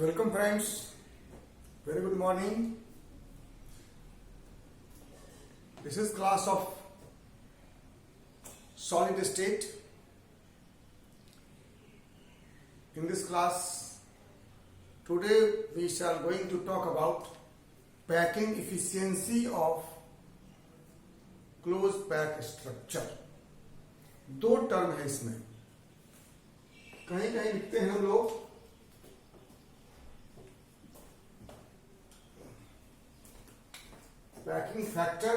Welcome friends, very good morning. This is class of solid state. In this class, today we are going to talk about packing efficiency of closed pack structure. दो term है इसमें, कहीं कहीं लिखते हैं हम लोग packing factor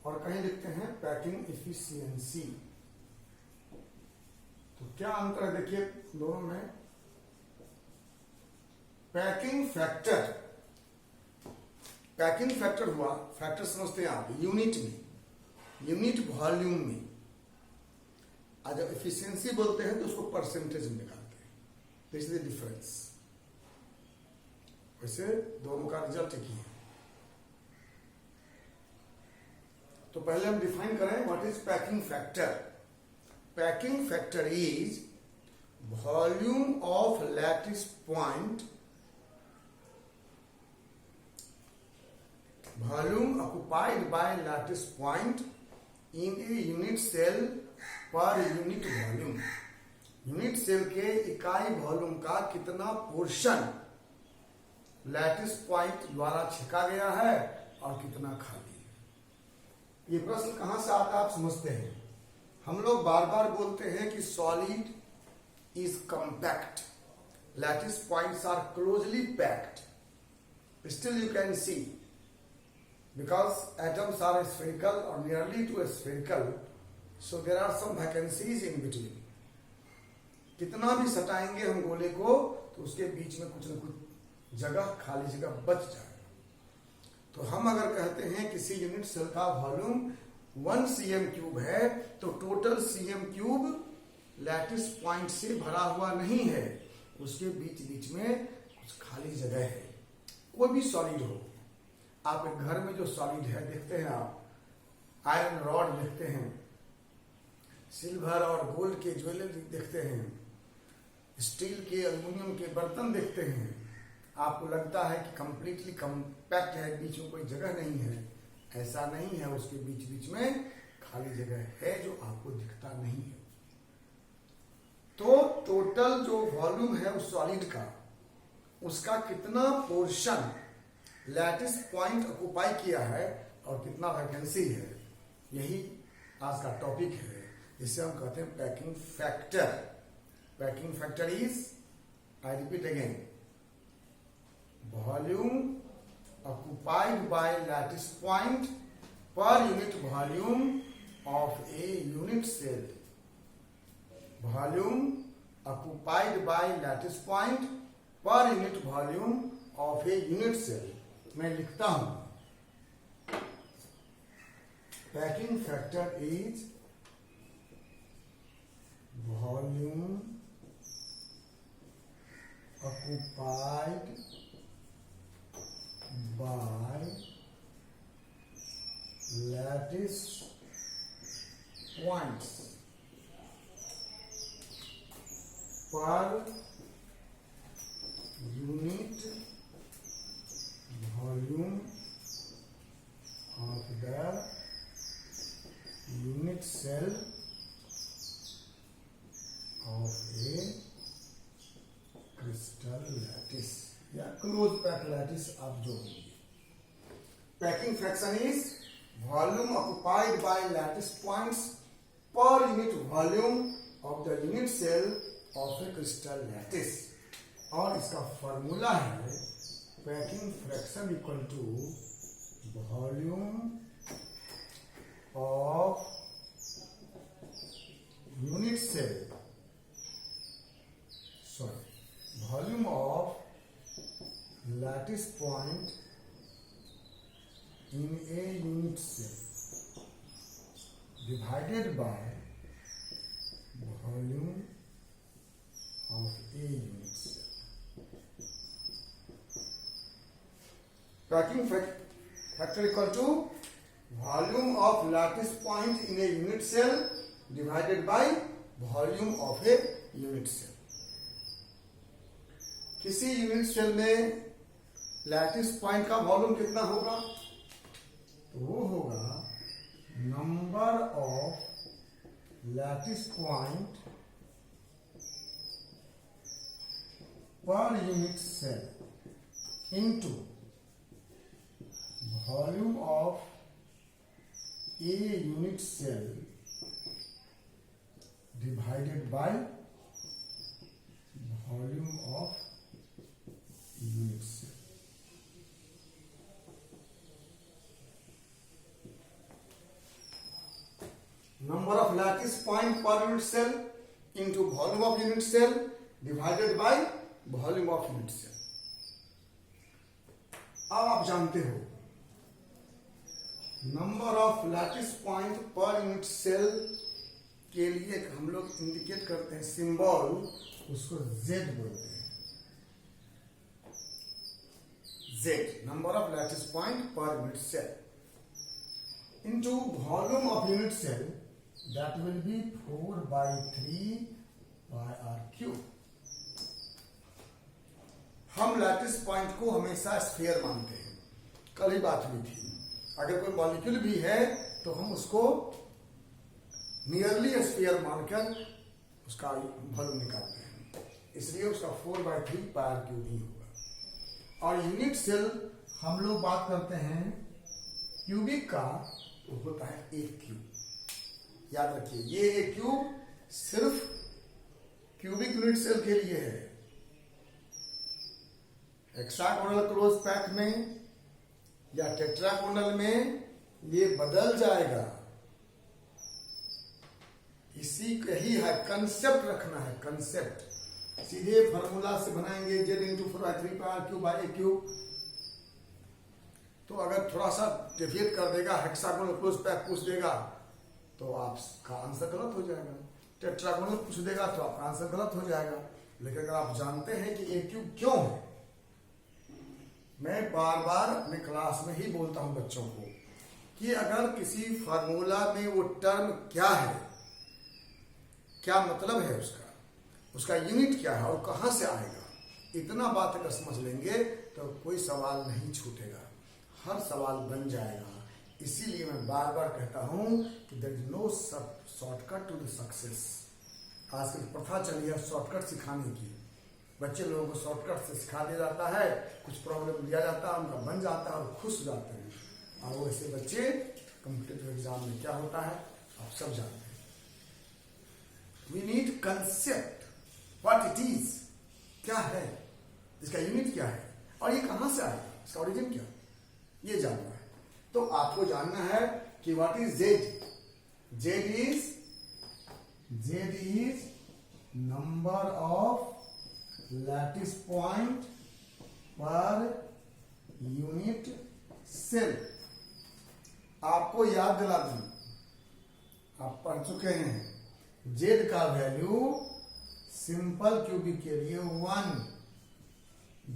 और कहीं लिखते हैं पैकिंग इफिशियंसी। तो क्या अंतर है देखिए दोनों में। पैकिंग फैक्टर हुआ, फैक्टर समझते हैं आप यूनिट में, यूनिट वॉल्यूम में। आज जब इफिशियंसी बोलते हैं तो उसको परसेंटेज में निकालते हैं। This is the difference. वैसे दोनों का रिजल्ट एक ही है। तो पहले हम डिफाइन करें what is packing factor. Packing factor is volume of lattice point, volume occupied by lattice point in a unit cell per unit volume. Unit cell के इकाई वॉल्यूम का कितना पोर्शन लैटिस पॉइंट द्वारा छेका गया है और कितना खाली। ये प्रश्न कहां से आता है आप समझते हैं। हम लोग बार बार बोलते हैं कि solid is compact, lattice points are closely packed. Still you can see because atoms are spherical or nearly to spherical, so there are some vacancies in between. कितना भी सटाएंगे हम गोले को तो उसके बीच में कुछ न कुछ जगह, खाली जगह बच जाएगा। तो हम अगर कहते हैं किसी यूनिट सेल का वॉल्यूम 1 cm³ है तो टोटल cm³ लैटिस पॉइंट से भरा हुआ नहीं है, उसके बीच बीच में कुछ खाली जगह है। कोई भी सॉलिड हो, आप एक घर में जो सॉलिड है देखते हैं आप, आयरन रॉड देखते हैं, सिल्वर और गोल्ड के ज्वेलरी देखते हैं, स्टील के एल्युमिनियम के बर्तन देखते हैं, आपको लगता है कि कंप्लीटली कंपैक्ट है, बीच में कोई जगह नहीं है। ऐसा नहीं है, उसके बीच बीच में खाली जगह है जो आपको दिखता नहीं है। तो टोटल जो वॉल्यूम है उस सॉलिड का, उसका कितना पोर्शन लैटिस पॉइंट ऑक्युपाई किया है और कितना वैकेंसी है, यही आज का टॉपिक है, जिसे हम कहते हैं packing factor. Packing factor is, I repeat again, volume occupied by lattice point per unit volume of a unit cell. Volume occupied by lattice point per unit volume of a unit cell. मैं लिखता हूं, packing factor is volume occupied by lattice points per unit volume of the unit cell of a crystal lattice या close pack lattice, आप जो packing fraction is volume occupied by lattice points per unit volume of the unit cell of a crystal lattice. और इसका formula है packing fraction equal to volume of unit cell, sorry, volume of lattice point in a unit cell divided by volume of a unit cell. Packing factor equal to volume of lattice point in a unit cell divided by volume of a unit cell. किसी unit cell में lattice point का volume कितना होगा? तो वो होगा number of lattice point per unit cell into volume of a unit cell divided by volume of unit cell. Number of lattice point per unit cell into volume of unit cell divided by volume of unit cell। अब आप जानते हो number of lattice point per unit cell के लिए हम लोग indicate करते हैं सिंबल, उसको Z बोलते हैं। Z number of lattice point per unit cell into volume of unit cell, that will be 4/3 by r cube। हम लैटिस पॉइंट को हमेशा स्फीयर मानते हैं, कल ही बात हुई थी। अगर कोई मॉलिक्यूल भी है तो हम उसको नियरली स्फीयर मानकर उसका वॉल्यूम निकालते हैं, इसलिए उसका 4/3 पाई r क्यूब ही होगा। और यूनिट सेल हम लोग बात करते हैं क्यूबिक का, तो होता है एक क्यूब। याद रखिए ये एक क्यूब सिर्फ क्यूबिक यूनिट सेल के लिए है। हेक्सागोनल क्लोज पैक में या टेट्रागोनल में ये बदल जाएगा। इसी का ही है कंसेप्ट, रखना है कंसेप्ट। सीधे फार्मूला से बनाएंगे Z into 4/3 pi r cube by A cube. तो अगर थोड़ा सा डेविएट कर देगा, हेक्सागोनल क्लोज पैक पूछ देगा तो आपका आंसर गलत हो जाएगा। टेट्रागोनल पूछ देगा तो आपका आंसर गलत हो जाएगा। लेकिन अगर आप जानते हैं कि ए क्यूब क्यों है, मैं बार बार अपने क्लास में ही बोलता हूं बच्चों को कि अगर किसी फार्मूला में वो टर्म क्या है, क्या मतलब है उसका यूनिट क्या है और कहां से आएगा, इतना बात अगर समझ लेंगे तो कोई सवाल नहीं छूटेगा, हर सवाल बन जाएगा। इसीलिए मैं बार बार कहता हूं कि there is no shortcut to the success. आजकल प्रथा चली है शॉर्टकट सिखाने की। बच्चे लोगों को शॉर्टकट से सिखा दिया जाता है, कुछ प्रॉब्लम दिया जाता है, उनका बन जाता है और खुश हो जाते हैं। और वैसे बच्चे कॉम्पिटिटिव एग्जाम में क्या होता है आप सब जानते हैं। We need concept, what it is, क्या है, इसका यूनिट क्या है और ये कहां से आएगा, इसका ओरिजिन क्या, ये जानना है। तो आपको जानना है कि what is Z। Z is number of lattice point per unit cell. आपको याद दिला दूं, आप पढ़ चुके हैं Z का वैल्यू सिंपल क्यूबिक के लिए 1,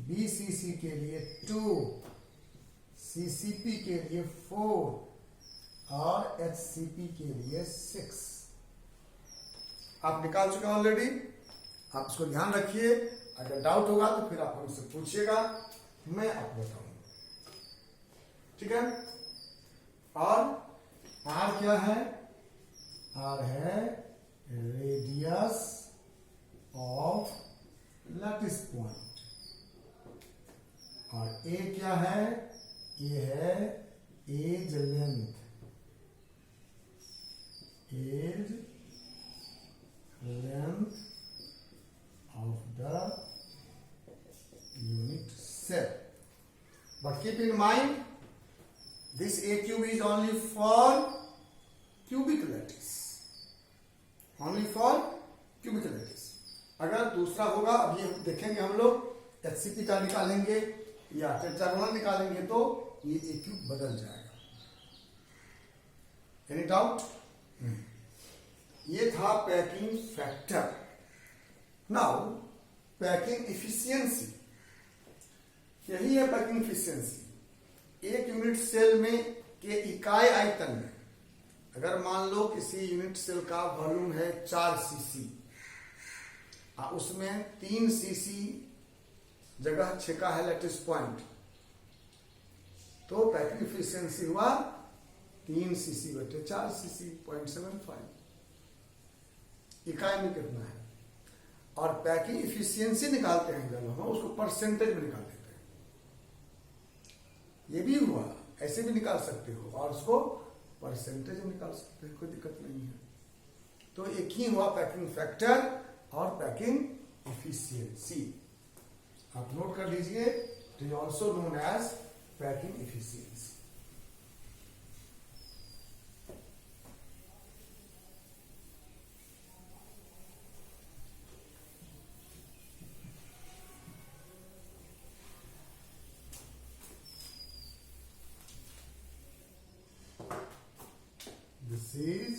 BCC के लिए 2, CCP के लिए 4 और HCP के लिए 6। आप निकाल चुके हैं ऑलरेडी, आप इसको ध्यान रखिए। अगर डाउट होगा तो फिर आप हमसे पूछिएगा, मैं आपको बताऊंगा, ठीक है। और R क्या है? R है रेडियस ऑफ लैटिस पॉइंट। और A क्या है? A है edge length, edge length of the unit cell. But keep in mind, this A cube is only for cubic lattice, only for cubic lattice। अगर दूसरा होगा, अभी देखेंगे हम लोग HCP का निकालेंगे या टेट्रागोनल निकालेंगे तो ये A क्यूब बदल जाएगा। Any doubt? ये था packing factor. Now packing efficiency, यही है पैकिंग इफिशियंसी। एक यूनिट सेल में के इकाई आयतन में, अगर मान लो किसी यूनिट सेल का वॉल्यूम है 4 सीसी, उसमें 3 सीसी जगह छेका है लैटिस पॉइंट, तो पैकिंग इफिशियंसी हुआ 3 cc/4 cc 0.75। इकाई में कितना है। और पैकिंग इफिशियंसी निकालते हैं जब हम उसको परसेंटेज में निकाल देते हैं। ये भी हुआ, ऐसे भी निकाल सकते हो और उसको परसेंटेज में निकाल सकते हैं, कोई दिक्कत नहीं है। तो एक ही हुआ पैकिंग फैक्टर और पैकिंग इफिशियंसी। आप नोट कर लीजिए, it is also known as packing efficiency. This is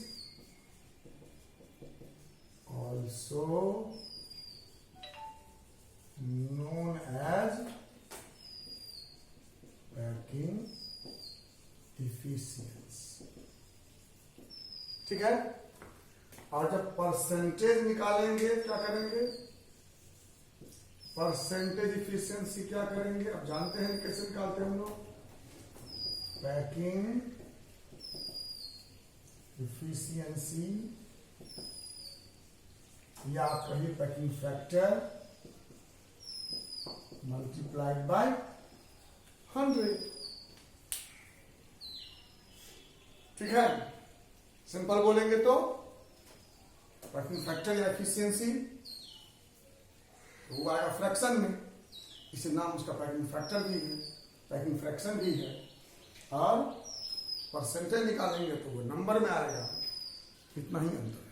also known as packing efficiency। ठीक है। और जब परसेंटेज निकालेंगे क्या करेंगे, परसेंटेज इफिशियंसी क्या करेंगे, अब जानते हैं कैसे निकालते हैं हम लोग। पैकिंग इफिशियंसी या आप कहिए पैकिंग फैक्टर मल्टीप्लाइड बाय 100। ठीक है। सिंपल बोलेंगे तो पैकिंग फैक्टर या एफिशिएंसी वो आएगा फ्रैक्शन में, इसे नाम उसका पैकिंग फैक्टर भी है, पैकिंग फ्रैक्शन भी है। और परसेंटेज निकालेंगे तो वो नंबर में आएगा, इतना ही अंतर है।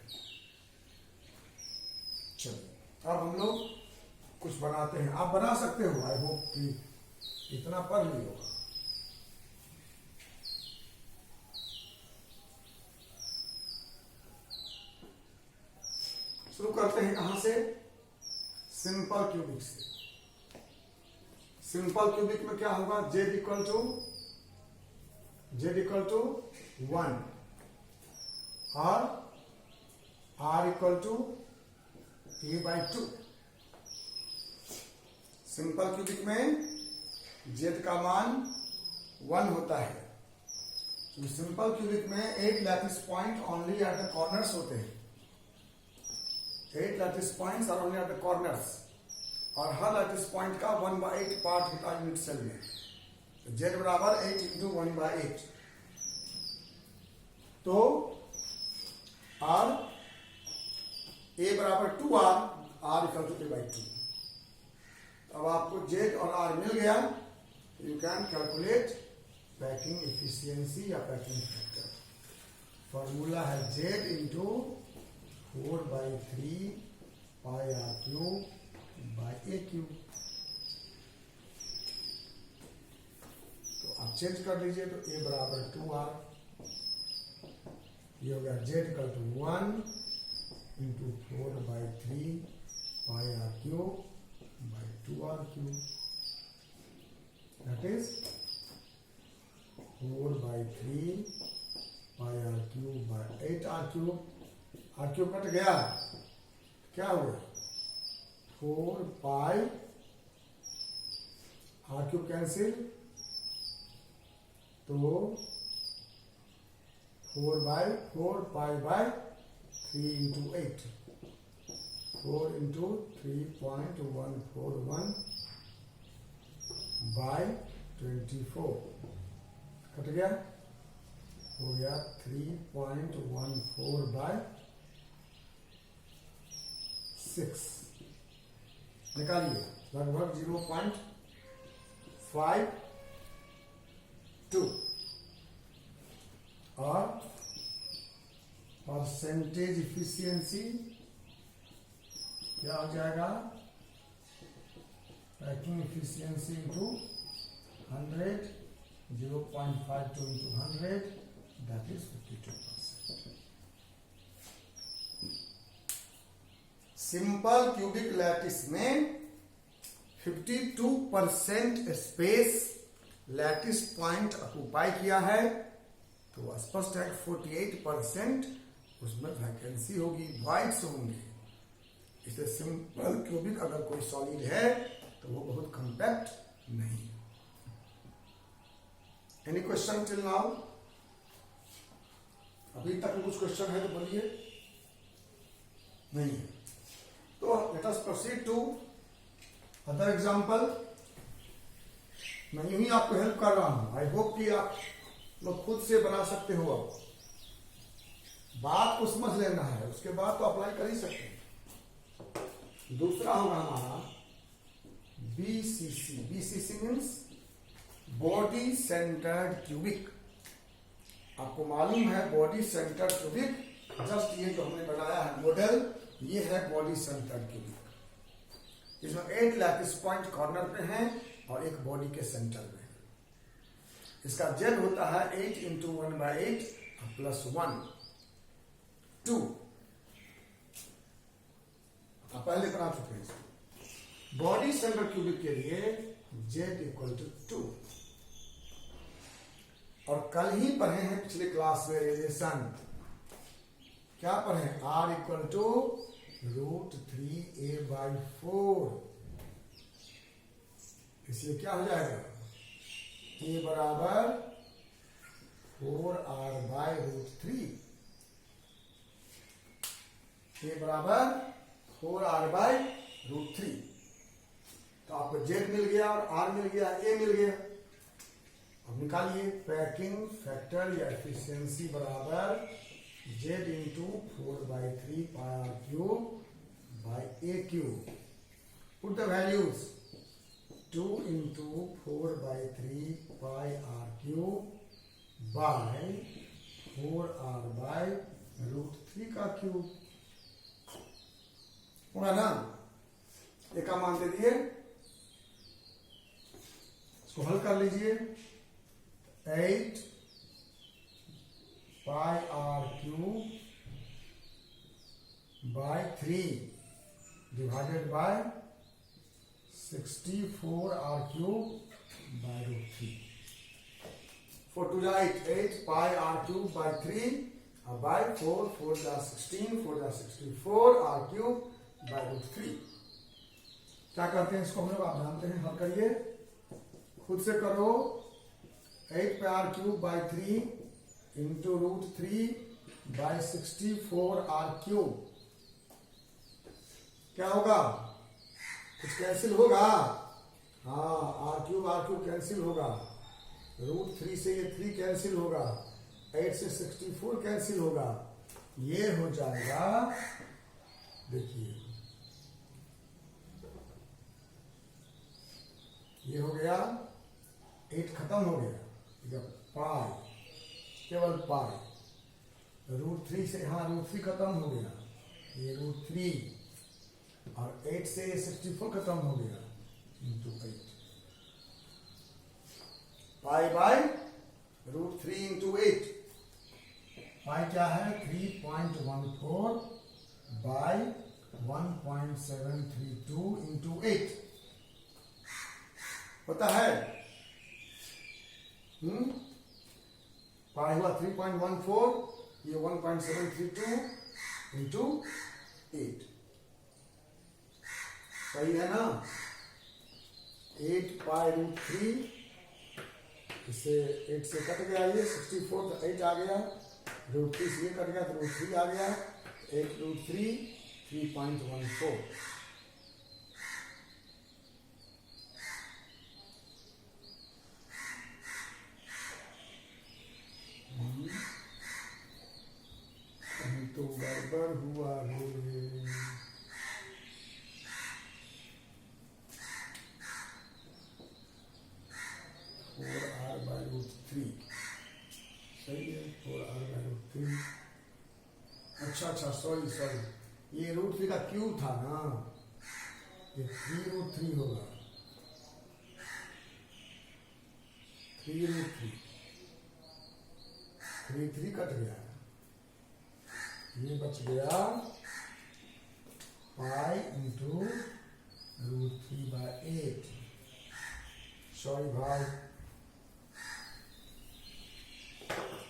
चलो अब हम लोग कुछ बनाते हैं, आप बना सकते हो, आई होप कि इतना पढ़ ली होगा। शुरू करते हैं कहां से, सिंपल क्यूबिक से। सिंपल क्यूबिक में क्या होगा, z इक्वल टू 1 और r equal to a/2। Simple cubic में z का मान 1 होता है। तो सिंपल क्यूबिक में 8 lattice point only at the corners होते हैं। 8 lattice points are only at the corners, और हर लैटिस पॉइंट का 1/8 पार्ट होता है यूनिट सेल में। तो z बराबर 8 इंटू 1/8, तो r a बराबर 2r, r equal to a/2। अब आपको z और r मिल गया, you can calculate packing efficiency या पैकिंग फैक्टर। फॉर्मूला है z into 4/3 pi r cube by a cube. तो आप चेंज कर लीजिए, तो a बराबर 2r, ये हो गया z equal to 1 into 4/3 pi r cube by 2r cube, that is 4/3 pi r cube by 8r cube। r cube cut गया, क्या हो गया 4 pi, r cube कैंसिल, तो 4 pi by 3 into 8, 4 into 3.141 by 24 cut गया, हो गया 3.14 by 6। निकालिए, लगभग 0.52। और परसेंटेज इफिशियंसी क्या हो जाएगा, packing efficiency into 100, 0.52 into 100, that is 52%। Simple cubic lattice में 52% स्पेस लैटिस पॉइंट ऑक्यूपाई किया है, तो स्पष्ट है 48% उसमें वैकेंसी होगी, वॉइड्स होंगे। इसलिए सिंपल क्यूबिक अगर कोई सॉलिड है तो वो बहुत कॉम्पैक्ट नहीं। Any question till now? अभी तक कुछ क्वेश्चन है तो बोलिए। नहीं है तो let us proceed to other example. मैं यूं ही आपको हेल्प कर रहा हूं। आई होप कि आप लोग खुद से बना सकते हो। अब बात को समझ लेना है, उसके बाद तो अप्लाई कर ही सकते हैं। दूसरा होगा हमारा BCC। BCC means body centred cubic. आपको मालूम है बॉडी सेंटर्ड क्यूबिक, जस्ट ये जो हमने बनाया है मॉडल, ये है बॉडी सेंटर्ड क्यूबिक। इसमें 8 लैटिस पॉइंट कॉर्नर पे हैं और एक बॉडी के सेंटर में है। इसका जेड होता है 8 इंटू 1/8 प्लस 1 2। आप पहले बना चुके हैं। बॉडी सेंटर क्यूबिक के लिए जेड इक्वल टू 2। और कल ही पढ़े हैं पिछले क्लास में रिलेशन। क्या पढ़े? R equal to √3a/4। इसलिए क्या हो जाएगा? a बराबर 4r/√3। a बराबर 4r/√3। तो आपको z मिल गया और r मिल गया, a मिल गया। अब निकालिए पैकिंग फैक्टर या एफिशिएंसी बराबर z into 4/3 πr³ put the values 2 into 4/3 πr³ by 4r/√3 का क्यूब होगा ना। एक का मान दे दिए, इसको हल कर लीजिए। 8 πr³ by 3 divided by 64r³ by √3। 4 to 8 8 πr³ by 3 by 4 4 16 4 64r³ by √3। क्या करते हैं इसको हम लोग? आप जानते हैं, हल करिए, खुद से करो। 8 πr³ by 3 into √3 bye 64r³। क्या होगा? कुछ कैंसिल होगा? हाँ, r³ कैंसिल होगा। √3 से ये 3 कैंसिल होगा, 8 से 64 कैंसिल होगा। ये हो जाएगा, देखिए ये हो गया, 8 खत्म हो गया, पाई, केवल पाई। √3 से, हाँ √3 खत्म हो गया, ये √3 और 8 से 64 खत्म हो गया, इंटू 8 पाई बाय √3 इंटू 8। पाई क्या है? 3.14 बाय 1.732 इंटू 8 होता है। पाई हुआ 3.14, ये 1.732 इंटू 8। सही है ना? 8 पाई √3, इससे 8 से कट गया, ये 64 तो 8 आ गया, √3 से ये कट गया तो √3 आ गया, 8 √3 3.14। तो गड़बड़ हुआ है। 4r/√3 सही है, 4r/√3। अच्छा, सॉरी, ये √3 का क्यूब था ना, ये 3√3 होगा, 3√3, 3 कट गया, ये बच गया पाई इंटू √3/8। सॉरी भाई,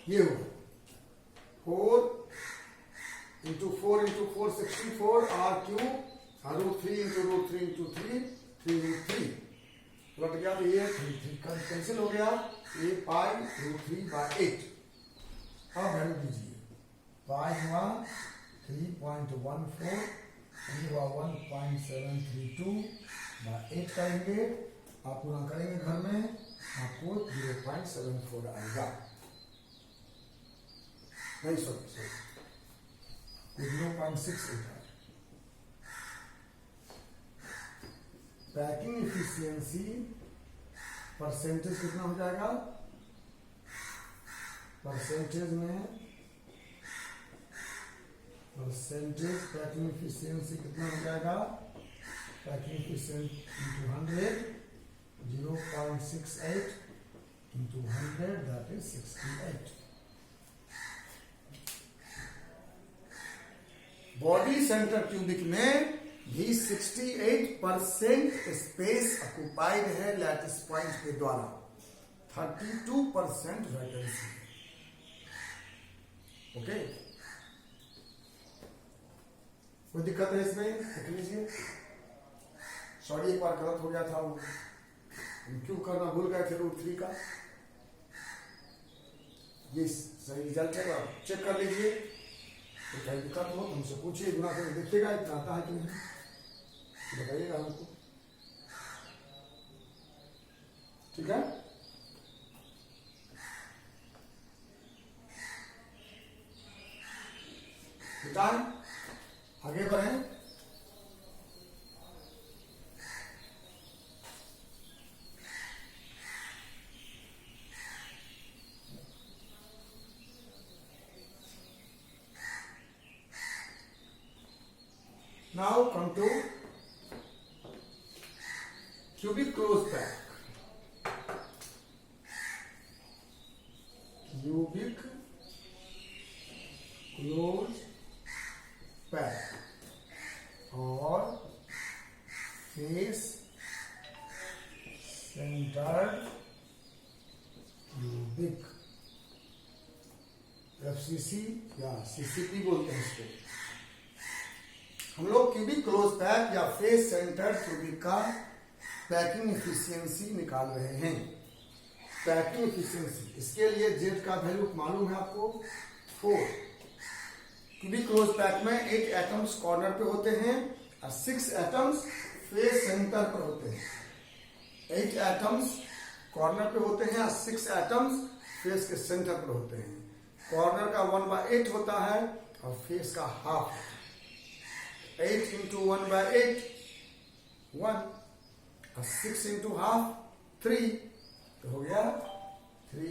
ये हुआ 4 into 4 into 4 64 r³ √3 into √3 into 3 3 उलट गया तो ये 3 कैंसिल हो गया, ये पाई रूट 3/8। अब वैल्यू दीजिए, पाई हुआ 3.14, हुआ 1.732/8 करेंगे, आप पूरा करेंगे घर में, आपको 0.74 आएगा। नहीं सॉरी 0.68 है। पैकिंग इफिशियंसी परसेंटेज कितना हो जाएगा, परसेंटेज पैकिंग इफिशियंसी कितना हो जाएगा, packing efficiency into 100, 0.68 into 100 that is 68। Body centre cubic में भी 68% स्पेस ऑक्युपाइड है लैटिस पॉइंट के द्वारा, 32% वैकेंसी। ओके, कोई दिक्कत है इसमें, देख लीजिए। सॉरी एक बार गलत हो गया था, हम क्यों करना भूल गए थे √3 का। ये सही रिजल्ट है, आप चेक कर लीजिए। तो कहीं दिक्कत हो हमसे पूछिए, गुना करके देखिएगा इतना आता है कि नहीं, बताइएगा हमको, ठीक है। बेटा आगे बढ़ें। Now come to cubic close pack. Cubic close pack और face centered cubic, FCC या CCP बोलते हैं इसको। हम लोग क्यूबिक क्लोज पैक या फेस सेंटर्ड क्यूबिक का पैकिंग इफिशियंसी निकाल रहे हैं। पैकिंग इफिशियंसी, इसके लिए जेड का वैल्यू मालूम है आपको 4। क्यूबिक क्लोज पैक में 8 एटम्स कॉर्नर पे होते हैं और 6 एटम्स फेस सेंटर पर होते हैं। 8 एटम्स कॉर्नर पे होते हैं और 6 एटम्स फेस के सेंटर पर होते हैं। कॉर्नर का 1/8 होता है और फेस का हाफ। 8 into 1/8 1 और 6 into half 3 तो हो गया